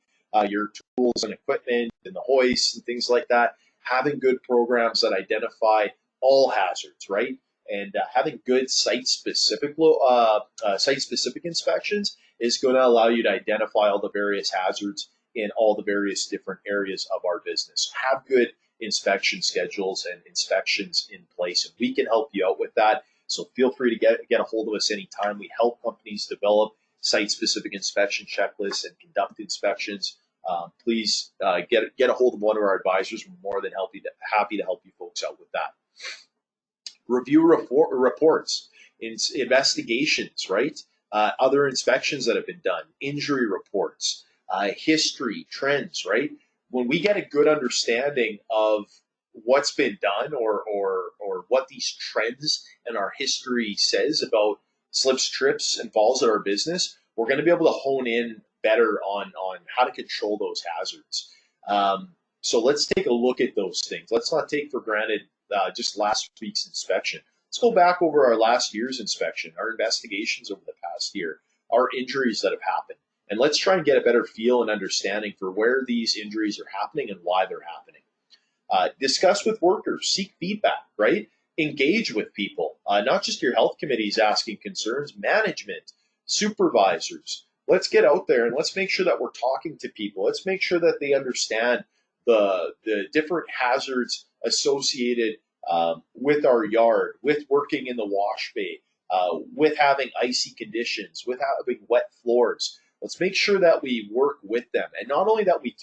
your tools and equipment and the hoists and things like that. Having good programs that identify all hazards, right? And having good site-specific inspections is going to allow you to identify all the various hazards in all the various different areas of our business. Have good inspection schedules and inspections in place, and we can help you out with that. So feel free to get a hold of us anytime. We help companies develop site-specific inspection checklists and conduct inspections. Please get a hold of one of our advisors. We're more than happy to help you folks out with that. Review reports, investigations, right? Other inspections that have been done, injury reports, history, trends, right? When we get a good understanding of what's been done or what these trends and our history says about slips, trips, and falls at our business, we're going to be able to hone in better on how to control those hazards. So let's take a look at those things. Let's not take for granted just last week's inspection. Let's go back over our last year's inspection, our investigations over the past year, our injuries that have happened. And let's try and get a better feel and understanding for where these injuries are happening and why they're happening. Discuss with workers, seek feedback, right? Engage with people, not just your health committees asking concerns, management, supervisors. Let's get out there and let's make sure that we're talking to people. Let's make sure that they understand the different hazards associated with our yard, with working in the wash bay, with having icy conditions, with having wet floors. Let's make sure that we work with them. And not only that we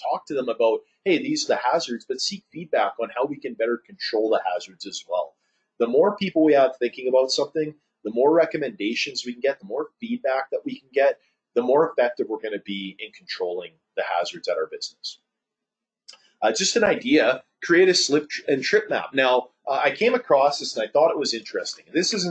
talk to them about, hey, these are the hazards, but seek feedback on how we can better control the hazards as well. The more people we have thinking about something, the more recommendations we can get, the more feedback that we can get, the more effective we're going to be in controlling the hazards at our business. Just an idea, create a slip and trip map. Now, I came across this and I thought it was interesting. This is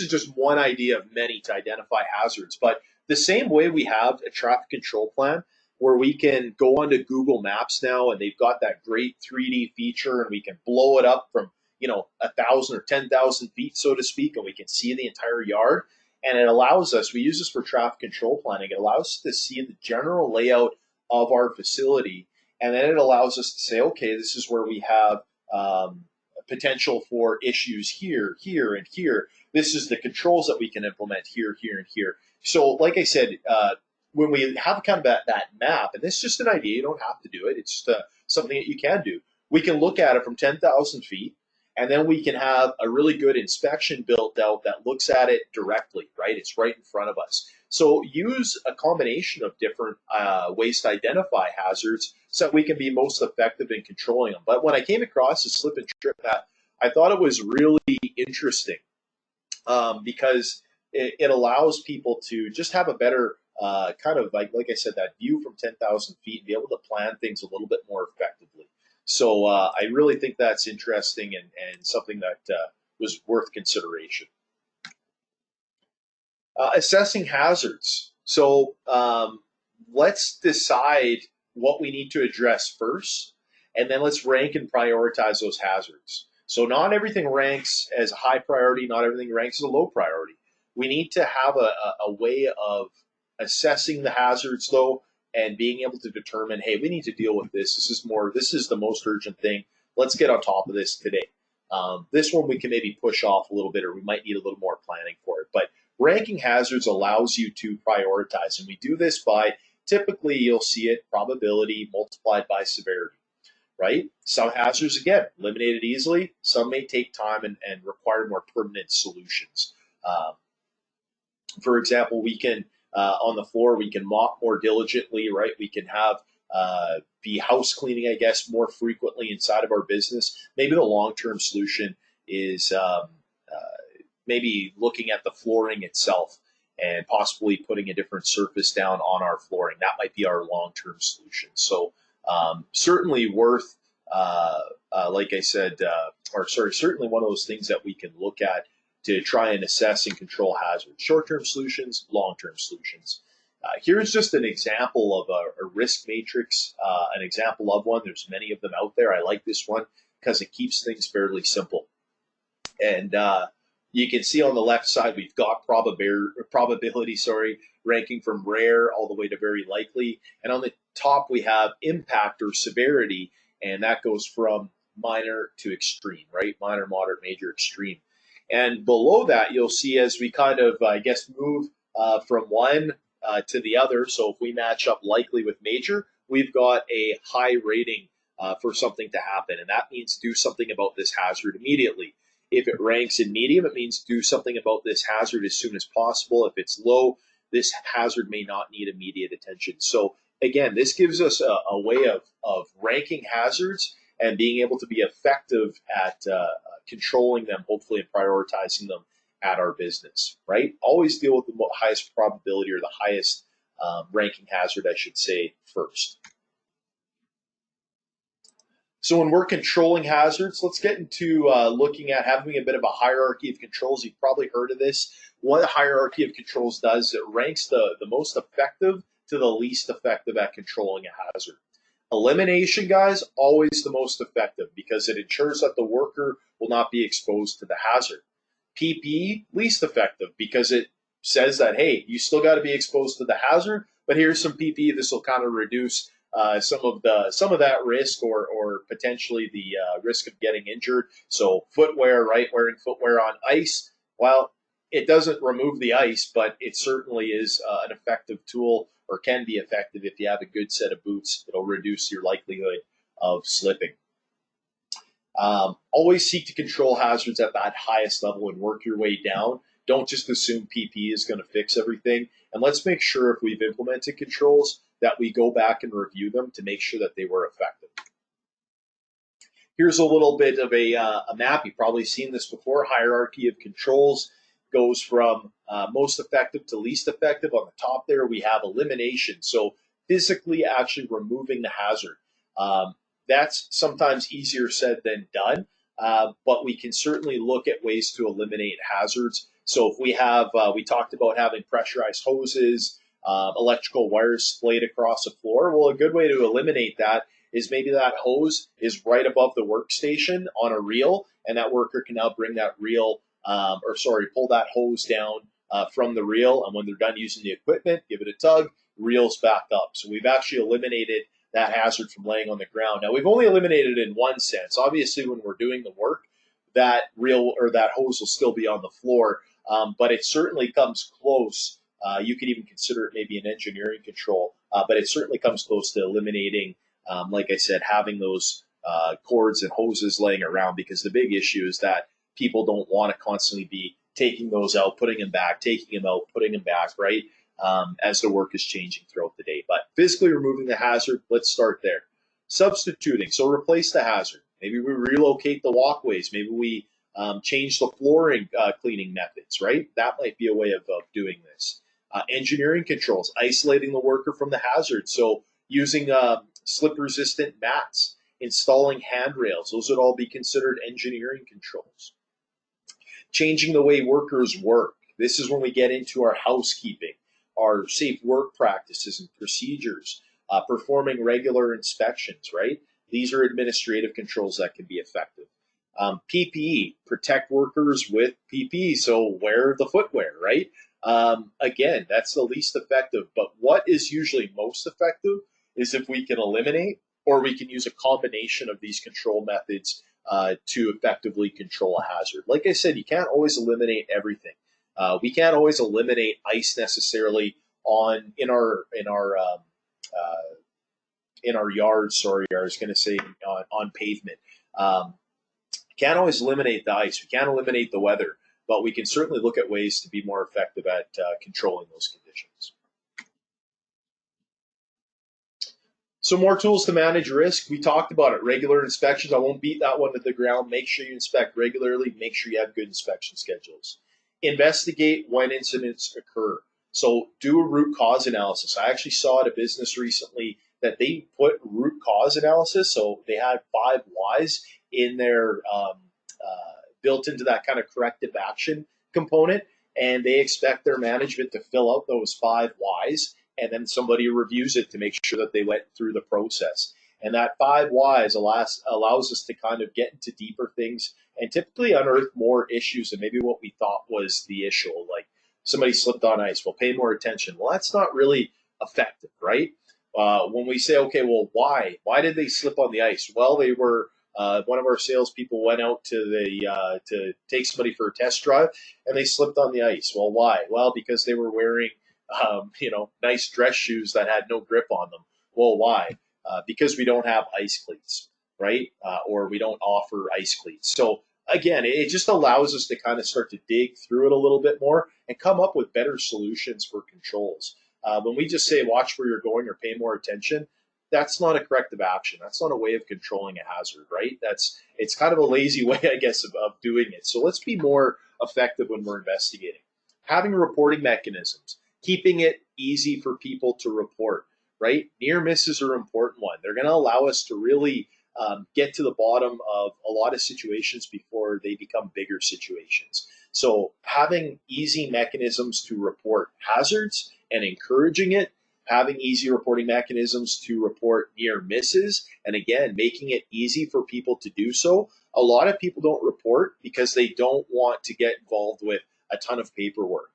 just one idea of many to identify hazards, but the same way we have a traffic control plan where we can go onto Google Maps now and they've got that great 3D feature and we can blow it up from 1,000 or 10,000 feet, so to speak, and we can see the entire yard. And it allows us, we use this for traffic control planning, it allows us to see the general layout of our facility. And then it allows us to say, okay, this is where we have potential for issues here, here, and here. This is the controls that we can implement here, here, and here. So like I said, when we have kind of that map, and this is just an idea, you don't have to do it, it's just something that you can do. We can look at it from 10,000 feet, and then we can have a really good inspection built out that looks at it directly, right? It's right in front of us. So use a combination of different ways to identify hazards so that we can be most effective in controlling them. But when I came across the slip and trip map, I thought it was really interesting because it allows people to just have a better kind of, like I said, that view from 10,000 feet and be able to plan things a little bit more effectively. So I really think that's interesting and something that was worth consideration. Assessing hazards. So let's decide what we need to address first, and then let's rank and prioritize those hazards. So not everything ranks as a high priority, not everything ranks as a low priority. We need to have a way of assessing the hazards, though, and being able to determine, hey, we need to deal with this. This is the most urgent thing. Let's get on top of this today. This one we can maybe push off a little bit, or we might need a little more planning for it. But ranking hazards allows you to prioritize, and we do this by, typically you'll see it, probability multiplied by severity, right? Some hazards, again, eliminated easily. Some may take time and require more permanent solutions. For example, we can, on the floor, we can mop more diligently, right? We can have be house cleaning, I guess, more frequently inside of our business. Maybe the long-term solution is maybe looking at the flooring itself and possibly putting a different surface down on our flooring. That might be our long-term solution. So certainly worth, like I said, certainly one of those things that we can look at to try and assess and control hazards. Short-term solutions, long-term solutions. Here's just an example of a risk matrix, an example of one. There's many of them out there. I like this one. because it keeps things fairly simple. And you can see on the left side, we've got probability, ranking from rare all the way to very likely. And on the top, we have impact or severity, and that goes from minor to extreme, right? Minor, moderate, major, extreme. And below that, you'll see as we kind of, move from one to the other. So if we match up likely with major, we've got a high rating for something to happen. And that means do something about this hazard immediately. If it ranks in medium, it means do something about this hazard as soon as possible. If it's low, this hazard may not need immediate attention. So again, this gives us a way of ranking hazards and being able to be effective at controlling them, hopefully, and prioritizing them at our business, right? Always deal with the highest probability or the highest ranking hazard, I should say, first. So when we're controlling hazards, let's get into looking at having a bit of a hierarchy of controls. You've probably heard of this. What a hierarchy of controls does is it ranks the most effective to the least effective at controlling a hazard. Elimination, guys, always the most effective because it ensures that the worker will not be exposed to the hazard. PPE, least effective because it says that, hey, you still got to be exposed to the hazard, but here's some PPE. This will kind of reduce some of that risk or potentially the risk of getting injured. So footwear, right? Wearing footwear on ice. Well, it doesn't remove the ice, but it certainly is an effective tool or can be effective if you have a good set of boots. It'll reduce your likelihood of slipping. Always seek to control hazards at that highest level and work your way down. Don't just assume PPE is going to fix everything. And let's make sure if we've implemented controls that we go back and review them to make sure that they were effective. Here's a little bit of a map. You've probably seen this before. Hierarchy of controls goes from most effective to least effective. On the top there, we have elimination. So physically actually removing the hazard. That's sometimes easier said than done, but we can certainly look at ways to eliminate hazards. So if we have, we talked about having pressurized hoses, electrical wires splayed across the floor. Well, a good way to eliminate that is maybe that hose is right above the workstation on a reel, and that worker can now bring that reel, pull that hose down from the reel, and when they're done using the equipment, give it a tug, reel's back up. So we've actually eliminated that hazard from laying on the ground. Now, we've only eliminated it in one sense. Obviously, when we're doing the work, that reel or that hose will still be on the floor, but it certainly comes close. You could even consider it maybe an engineering control, but it certainly comes close to eliminating, like I said, having those cords and hoses laying around, because the big issue is that people don't want to constantly be taking those out, putting them back, taking them out, putting them back, right? As the work is changing throughout the day. But physically removing the hazard, let's start there. Substituting, so replace the hazard. Maybe we relocate the walkways. Maybe we change the flooring cleaning methods, right? That might be a way of doing this. Engineering controls, isolating the worker from the hazard. So using slip-resistant mats, installing handrails. Those would all be considered engineering controls. Changing the way workers work. This is when we get into our housekeeping, our safe work practices and procedures, performing regular inspections, right? These are administrative controls that can be effective. PPE, protect workers with PPE, so wear the footwear, right? Again, that's the least effective, but what is usually most effective is if we can eliminate or we can use a combination of these control methods to effectively control a hazard. Like I said, you can't always eliminate everything. We can't always eliminate ice necessarily in our yards. Sorry, I was going to say on pavement. Can't always eliminate the ice. We can't eliminate the weather, but we can certainly look at ways to be more effective at controlling those conditions. So more tools to manage risk. We talked about it. Regular inspections. I won't beat that one to the ground. Make sure you inspect regularly. Make sure you have good inspection schedules. Investigate when incidents occur. So do a root cause analysis. I actually saw at a business recently that they put root cause analysis. So they had 5 whys in their built into that kind of corrective action component, and they expect their management to fill out those 5 whys, and then somebody reviews it to make sure that they went through the process. And that 5 whys allows us to kind of get into deeper things and typically unearth more issues than maybe what we thought was the issue. Like somebody slipped on ice, well, pay more attention. Well, that's not really effective, right? When we say, okay, well, why? Why did they slip on the ice? Well, they were one of our salespeople went out to take somebody for a test drive, and they slipped on the ice. Well, why? Well, because they were wearing nice dress shoes that had no grip on them. Well, why? Because we don't have ice cleats, right? Or we don't offer ice cleats. So again, it just allows us to kind of start to dig through it a little bit more and come up with better solutions for controls. When we just say watch where you're going or pay more attention, that's not a corrective action. That's not a way of controlling a hazard, right? It's kind of a lazy way, I guess, of doing it. So let's be more effective when we're investigating. Having reporting mechanisms, keeping it easy for people to report, right? Near misses are an important one. They're going to allow us to really get to the bottom of a lot of situations before they become bigger situations. So having easy mechanisms to report hazards and encouraging it, having easy reporting mechanisms to report near misses, and again, making it easy for people to do so. A lot of people don't report because they don't want to get involved with a ton of paperwork.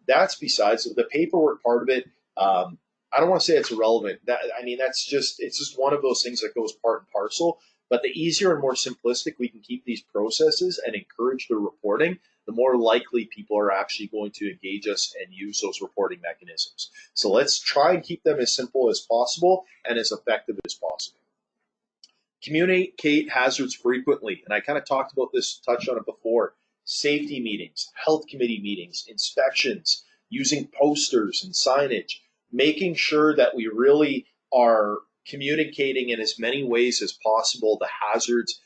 That's besides the paperwork part of it. I don't want to say it's irrelevant. It's just one of those things that goes part and parcel. But the easier and more simplistic we can keep these processes and encourage the reporting, the more likely people are actually going to engage us and use those reporting mechanisms. So let's try and keep them as simple as possible and as effective as possible. Communicate hazards frequently. And I kind of talked about this, touched on it before. Safety meetings, health committee meetings, inspections, using posters and signage, making sure that we really are communicating in as many ways as possible the hazards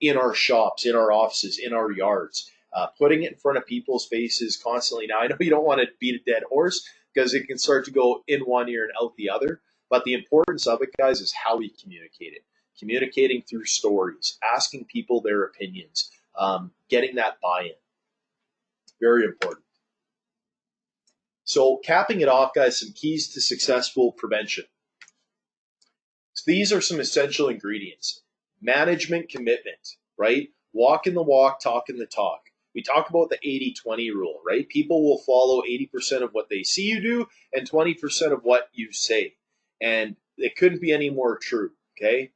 in our shops, in our offices, in our yards, putting it in front of people's faces constantly. Now, I know you don't want to beat a dead horse because it can start to go in one ear and out the other, but the importance of it, guys, is how we communicate it. Communicating through stories, asking people their opinions, getting that buy-in. Very important. So capping it off, guys, some keys to successful prevention. So these are some essential ingredients. Management commitment, right? Walking the walk, talking the talk. We talk about the 80-20 rule, right? People will follow 80% of what they see you do and 20% of what you say. And it couldn't be any more true, okay?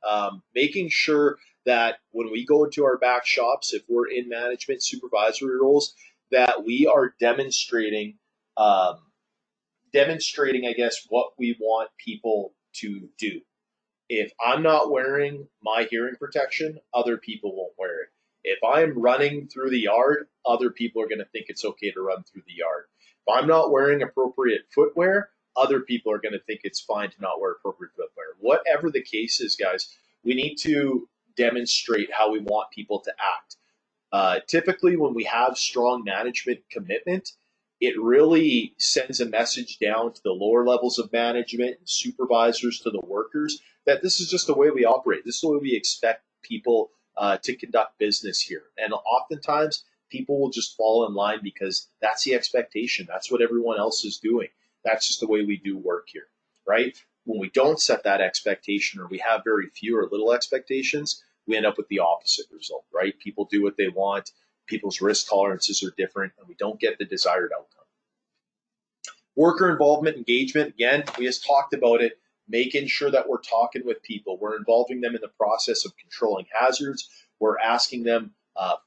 Making sure that when we go into our back shops, if we're in management supervisory roles, that we are demonstrating, I guess, what we want people to do. If I'm not wearing my hearing protection, other people won't wear it. If I'm running through the yard, other people are going to think it's okay to run through the yard. If I'm not wearing appropriate footwear, other people are going to think it's fine to not wear appropriate footwear. Whatever the case is, guys, we need to demonstrate how we want people to act. Typically, when we have strong management commitment, it really sends a message down to the lower levels of management and supervisors to the workers that this is just the way we operate. This is the way we expect people to conduct business here. And oftentimes, people will just fall in line because that's the expectation. That's what everyone else is doing. That's just the way we do work here, right? When we don't set that expectation or we have very few or little expectations, we end up with the opposite result, right? People do what they want. People's risk tolerances are different, and we don't get the desired outcome. Worker involvement, engagement, again, we just talked about it, making sure that we're talking with people. We're involving them in the process of controlling hazards. We're asking them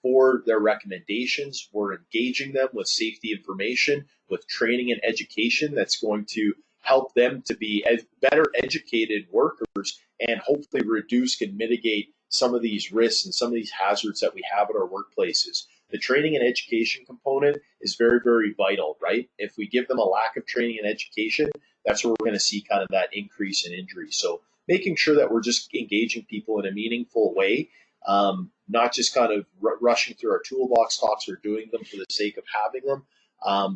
for their recommendations. We're engaging them with safety information, with training and education that's going to help them to be better educated workers and hopefully reduce and mitigate some of these risks and some of these hazards that we have at our workplaces. The training and education component is very, very vital, right? If we give them a lack of training and education, that's where we're going to see kind of that increase in injury. So making sure that we're just engaging people in a meaningful way, not just kind of rushing through our toolbox talks or doing them for the sake of having them,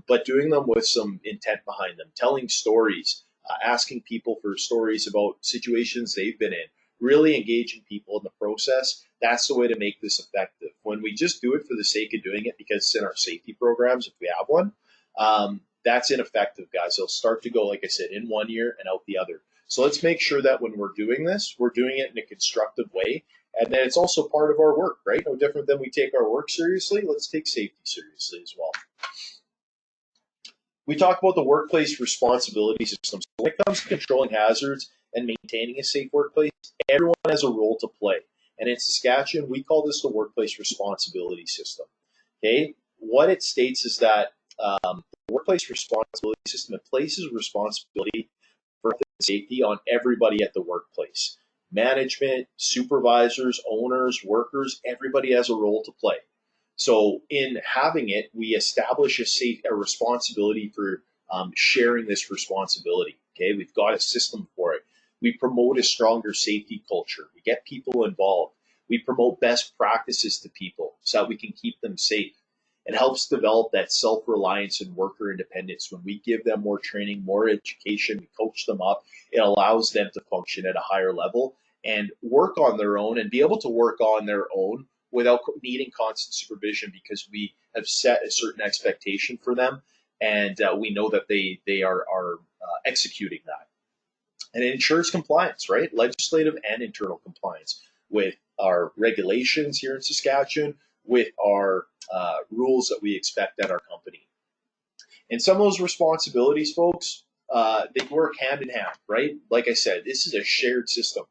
but doing them with some intent behind them, telling stories, asking people for stories about situations they've been in, really engaging people in the process. That's the way to make this effective. When we just do it for the sake of doing it because it's in our safety programs, if we have one, that's ineffective, guys. They'll start to go, like I said, in one ear and out the other. So let's make sure that when we're doing this, we're doing it in a constructive way. And then it's also part of our work, right? No different than we take our work seriously, let's take safety seriously as well. We talk about the workplace responsibility system. So when it comes to controlling hazards and maintaining a safe workplace, everyone has a role to play. And in Saskatchewan, we call this the workplace responsibility system. Okay, what it states is that the workplace responsibility system, it places responsibility for safety on everybody at the workplace. Management, supervisors, owners, workers, everybody has a role to play. So in having it, we establish a responsibility for sharing this responsibility. Okay, we've got a system for it. We promote a stronger safety culture. We get people involved. We promote best practices to people so that we can keep them safe. It helps develop that self-reliance and worker independence. When we give them more training, more education, we coach them up, it allows them to function at a higher level and work on their own and be able to work on their own without needing constant supervision, because we have set a certain expectation for them, and we know that they are executing that. And it ensures compliance, right? Legislative and internal compliance with our regulations here in Saskatchewan, with our rules that we expect at our company. And some of those responsibilities, folks, they work hand in hand, right? Like I said, this is a shared system.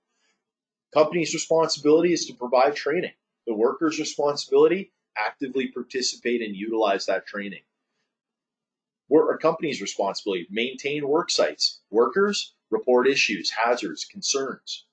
Company's responsibility is to provide training. The worker's responsibility, actively participate and utilize that training. Our company's responsibility, maintain work sites. Workers, report issues, hazards, concerns.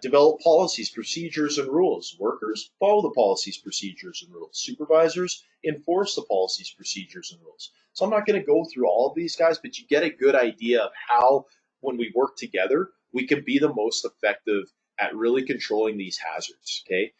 Develop policies, procedures, and rules. Workers, follow the policies, procedures, and rules. Supervisors, enforce the policies, procedures, and rules. So I'm not going to go through all of these guys, but you get a good idea of how, when we work together, we can be the most effective at really controlling these hazards, okay?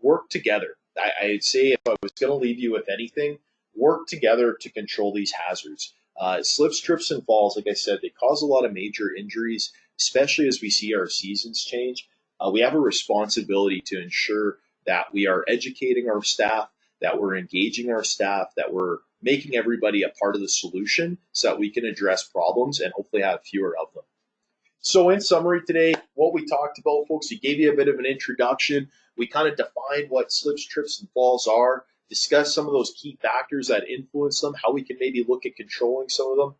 Work together. I'd say if I was going to leave you with anything, work together to control these hazards. Slips, trips, and falls, like I said, they cause a lot of major injuries, especially as we see our seasons change. We have a responsibility to ensure that we are educating our staff, that we're engaging our staff, that we're making everybody a part of the solution so that we can address problems and hopefully have fewer of them. So in summary today, what we talked about, folks, we gave you a bit of an introduction. We kind of defined what slips, trips, and falls are, discussed some of those key factors that influence them, how we can maybe look at controlling some of them.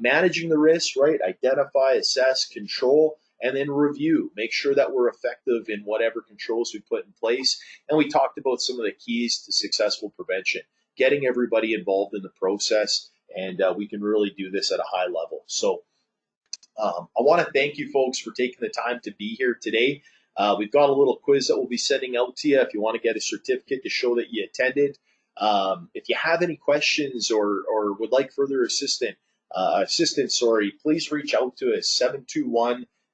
Managing the risks, right? Identify, assess, control, and then review. Make sure that we're effective in whatever controls we put in place. And we talked about some of the keys to successful prevention, getting everybody involved in the process, and we can really do this at a high level. So I want to thank you folks for taking the time to be here today. We've got a little quiz that we'll be sending out to you if you want to get a certificate to show that you attended. If you have any questions or would like further assistance, please reach out to us,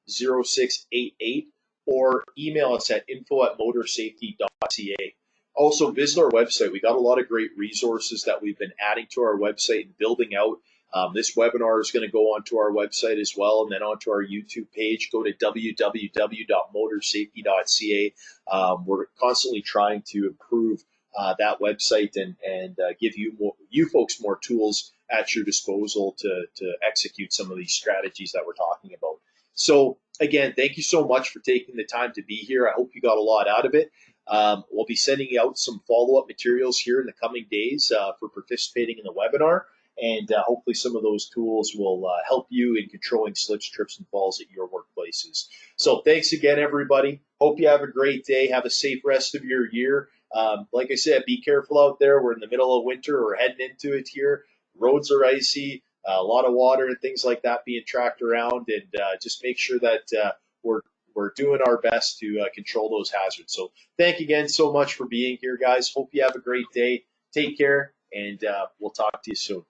721-0688, or email us at info@motorsafety.ca. Also, visit our website. We got a lot of great resources that we've been adding to our website and building out. This webinar is going to go onto our website as well, and then onto our YouTube page. Go to www.motorsafety.ca. We're constantly trying to improve that website and give you folks more tools at your disposal to execute some of these strategies that we're talking about. So again, thank you so much for taking the time to be here. I hope you got a lot out of it. We'll be sending out some follow-up materials here in the coming days for participating in the webinar. And hopefully some of those tools will help you in controlling slips, trips, and falls at your workplaces. So thanks again, everybody. Hope you have a great day. Have a safe rest of your year. Like I said, be careful out there. We're in the middle of winter. We're heading into it here. Roads are icy, a lot of water and things like that being tracked around. And just make sure that we're doing our best to control those hazards. So thank you again so much for being here, guys. Hope you have a great day. Take care, and we'll talk to you soon.